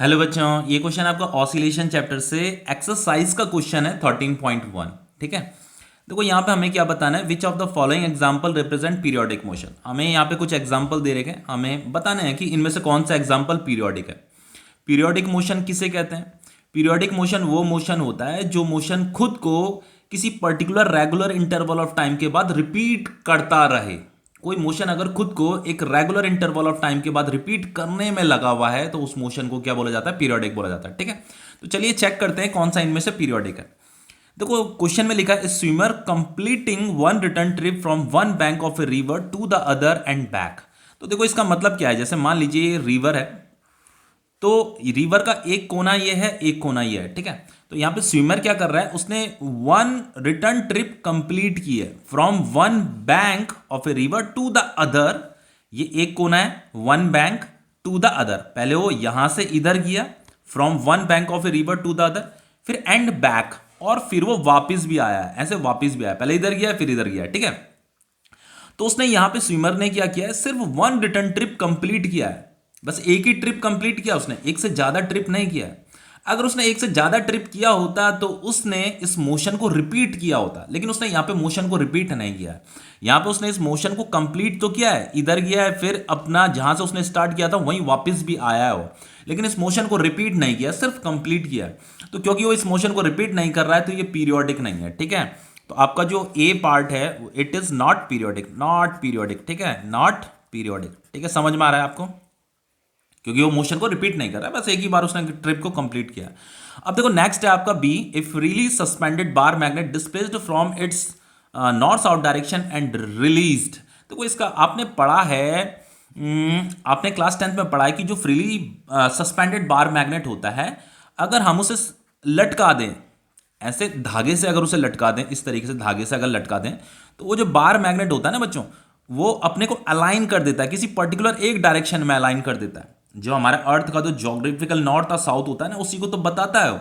Hello बच्चों, ये question आपका ऑसिलेशन चैप्टर से एक्सरसाइज का क्वेश्चन है 13.1। ठीक है, देखो यहाँ पे हमें क्या बताना है, which of the following example represent periodic motion. हमें यहाँ पे कुछ एग्जांपल दे रखे हैं, हमें बताना है कि इनमें से कौन सा एग्जांपल पीरियोडिक है। पीरियोडिक मोशन किसे कहते हैं? पीरियोडिक मोशन वो मोशन होता है जो मोशन खुद को किसी particular regular interval of time के बाद रिपीट करता रहे। कोई मोशन अगर खुद को एक रेगुलर इंटरवल ऑफ टाइम के बाद रिपीट करने में लगा हुआ है तो उस मोशन को क्या बोला जाता है? पीरियोडिक बोला जाता है। ठीक है, तो चलिए चेक करते हैं कौन सा इनमें से पीरियोडिक है। देखो क्वेश्चन में लिखा है swimmer completing one return trip from one bank of a river to the other and back. तो देखो इसका मतलब क्या है, जैसे मान लीजिए ये रिवर है, तो रिवर का एक कोना ये है, एक कोना ये है। ठीक है, तो यहां पे स्विमर क्या कर रहा है, उसने वन रिटर्न ट्रिप कंप्लीट की है from one bank of a river to the other. ये एक कोना है, one bank to the other. पहले वो यहां से इधर गया, from one bank of a river to the other, फिर एंड बैक, और फिर वो वापस भी आया है, ऐसे वापस भी आया, पहले इधर गया फिर इधर गया। ठीक है, तो उसने यहां पे स्विमर ने क्या किया है, सिर्फ वन रिटर्न ट्रिप कंप्लीट किया है, बस एक ही ट्रिप कंप्लीट किया उसने, एक से ज्यादा ट्रिप नहीं किया है। अगर उसने एक से ज्यादा ट्रिप किया होता तो उसने इस मोशन को रिपीट किया होता, लेकिन उसने यहां पे मोशन को रिपीट नहीं किया है। यहां पे उसने इस मोशन को कंप्लीट तो किया है, इधर गया है फिर अपना जहां से उसने स्टार्ट किया था वहीं वापस भी आया है वो, लेकिन इस मोशन को रिपीट नहीं किया, सिर्फ कंप्लीट किया है। तो क्योंकि वो इस मोशन को रिपीट नहीं कर रहा है तो ये पीरियोडिक नहीं है। ठीक है, तो आपका जो ए पार्ट है it is not periodic, not periodic. ठीक है, नॉट पीरियोडिक। ठीक है, समझ में आ रहा है आपको? क्योंकि वो मोशन को रिपीट नहीं कर रहा है, बस एक ही बार उसने ट्रिप को कंप्लीट किया। अब देखो नेक्स्ट है आपका B, a freely suspended bar magnet displaced from its north south direction and released. देखो इसका आपने पढ़ा है, आपने क्लास 10th में पढ़ा है कि जो फ्रीली सस्पेंडेड बार मैग्नेट होता है, अगर हम उसे लटका दें, ऐसे धागे से अगर उसे लटका दें, इस तरीके से धागे से अगर लटका दें, तो वो जो बार मैग्नेट होता है ना बच्चों, वो अपने को अलाइन कर देता है, किसी पर्टिकुलर एक डायरेक्शन में अलाइन कर देता है। जो हमारे अर्थ का जो ज्योग्राफिकल नॉर्थ और साउथ होता है ना, उसी को तो बताता है वो।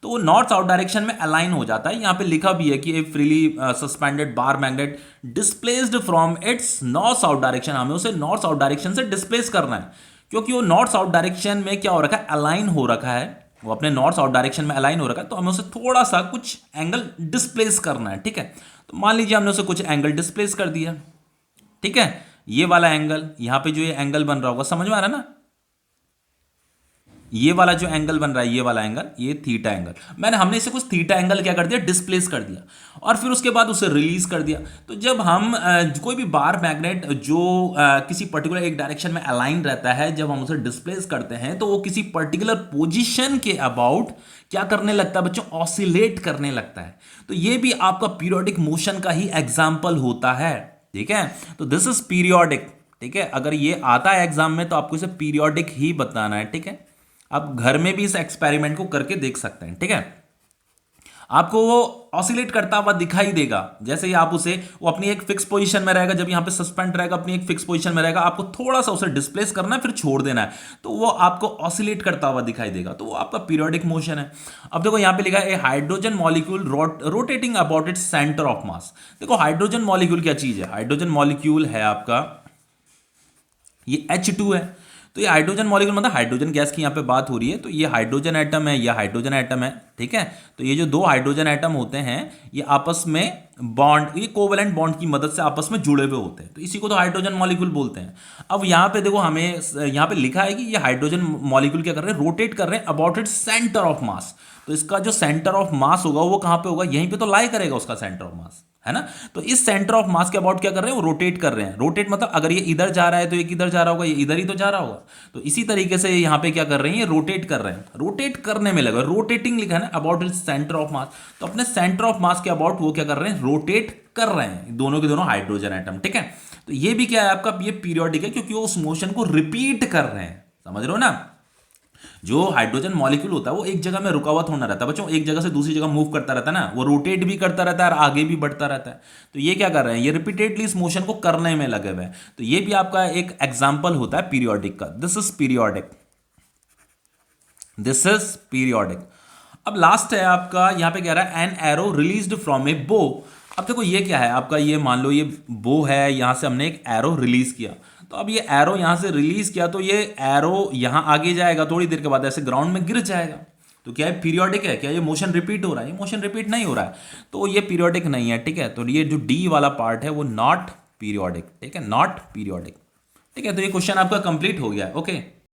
तो वो नॉर्थ साउथ डायरेक्शन में अलाइन हो जाता है। यहाँ पे लिखा भी है कि ए freely suspended bar magnet displaced from its north south direction, हमें उसे नॉर्थ साउथ डायरेक्शन से डिस्प्लेस करना है, क्योंकि वो नॉर्थ साउथ डायरेक्शन में क्या हो रखा है, अलाइन हो रखा है, वो अपने नॉर्थ साउथ डायरेक्शन में अलाइन हो रखा है, तो हमें उसे थोड़ा सा कुछ एंगल डिस्प्लेस करना है। ठीक है, तो मान लीजिए हमने उसे कुछ एंगल डिस्प्लेस कर दिया। ठीक है, ये वाला एंगल, यहां पे जो ये एंगल बन रहा होगा, समझ में आ रहा है ना? ये वाला जो एंगल बन रहा है, ये वाला एंगल, ये थीटा एंगल, हमने इसे कुछ थीटा एंगल क्या कर दिया, डिस्प्लेस कर दिया, और फिर उसके बाद उसे रिलीज कर दिया। तो जब हम कोई भी बार मैग्नेट जो किसी पर्टिकुलर एक डायरेक्शन में अलाइन रहता है, जब हम उसे डिस्प्लेस करते हैं तो वो किसी पर्टिकुलर पोजीशन के अबाउट क्या करने लगता है बच्चों, ऑसिलेट करने लगता है। तो ये भी आपका पीरियोडिक मोशन का ही एग्जाम्पल होता है। ठीक है, तो दिस इज पीरियोडिक। ठीक है, अगर ये आता है एग्जाम में तो आपको इसे पीरियोडिक ही बताना है। ठीक है, आप घर में भी इस एक्सपेरिमेंट को करके देख सकते हैं। ठीक है, आपको वो ऑसिलेट करता हुआ दिखाई देगा, जैसे ही आप उसे, वो अपनी एक फिक्स पोजीशन में रहेगा, जब यहां पे सस्पेंड रहेगा अपनी एक फिक्स पोजीशन में रहेगा, आपको थोड़ा सा उसे डिस्प्लेस करना है फिर छोड़ देना है, तो वो आपको ऑसिलेट करता हुआ दिखाई देगा, तो वो आपका पीरियोडिक मोशन है। अब देखो यहां पे लिखा है a hydrogen molecule rotating about its centre of mass. देखो हाइड्रोजन मॉलिक्यूल क्या चीज है, हाइड्रोजन मॉलिक्यूल है आपका ये H2 है। तो ये हाइड्रोजन मॉलिक्यूल मतलब हाइड्रोजन गैस की यहाँ पे बात हो रही है, तो ये हाइड्रोजन एटम है, ये हाइड्रोजन एटम है। ठीक है, तो ये जो दो हाइड्रोजन एटम होते हैं ये आपस में बॉन्ड, ये कोवेलेंट बॉन्ड की मदद से आपस में जुड़े हुए होते हैं, तो इसी को तो हाइड्रोजन मॉलिक्यूल बोलते हैं। अब यहाँ पे देखो हमें यहाँ पे लिखा है कि ये हाइड्रोजन मॉलिक्यूल क्या कर रहे हैं, रोटेट कर रहे हैं अबाउट इट्स सेंटर ऑफ मास। तो इसका जो सेंटर ऑफ मास होगा वो कहाँ पे होगा, यहीं पे तो लाई करेगा उसका सेंटर ऑफ मास, है ना? तो इस सेंटर ऑफ मास के अबाउट क्या कर रहे हैं, वो रोटेट कर रहे हैं। रोटेट मतलब अगर ये इधर जा रहा है तो ये किधर जा रहा होगा, ये इधर ही तो जा रहा होगा। तो इसी तरीके से यहाँ पे क्या कर रहे हैं, ये रोटेट कर रहे हैं, रोटेट करने में लगा, रोटेटिंग लिखा है ना, अबाउट इट्स सेंटर ऑफ मास। तो अपने सेंटर ऑफ मास के अबाउट वो क्या कर रहे हैं, रोटेट कर रहे हैं, दोनों के दोनों हाइड्रोजन एटम। ठीक है, तो ये भी क्या है आपका, ये पीरियोडिक है, क्योंकि वो उस मोशन को रिपीट कर रहे हैं। समझ रहे हो ना? जो हाइड्रोजन मॉलिक्यूल होता है वो एक जगह में रुका हुआ थोड़ा ना रहता है बच्चों, एक जगह से दूसरी जगह मूव करता रहता है ना, वो रोटेट भी करता रहता है और आगे भी बढ़ता रहता है। तो ये क्या कर रहे हैं, ये रिपीटेडली इस मोशन को करने में लगे हुए हैं। तो ये भी आपका एक एग्जाम्पल होता है पीरियोडिक का, this is periodic, this is periodic. अब लास्ट है आपका, यहां पे कह रहा है एन एरो रिलीज्ड फ्रॉम ए बो। अब देखो ये क्या है आपका, ये मान लो ये बो है, यहां से हमने एक एरो रिलीज किया, तो अब ये एरो यहाँ से रिलीज किया तो ये एरो यहाँ आगे जाएगा, थोड़ी देर के बाद ऐसे ग्राउंड में गिर जाएगा। तो क्या है, पीरियोडिक है क्या, ये मोशन रिपीट हो रहा है? ये मोशन रिपीट नहीं हो रहा है, तो ये पीरियोडिक नहीं है। ठीक है, तो ये जो डी वाला पार्ट है वो नॉट पीरियोडिक। ठीक है, नॉट पीरियोडिक। ठीक है, तो ये क्वेश्चन आपका कंप्लीट हो गया है। ओके।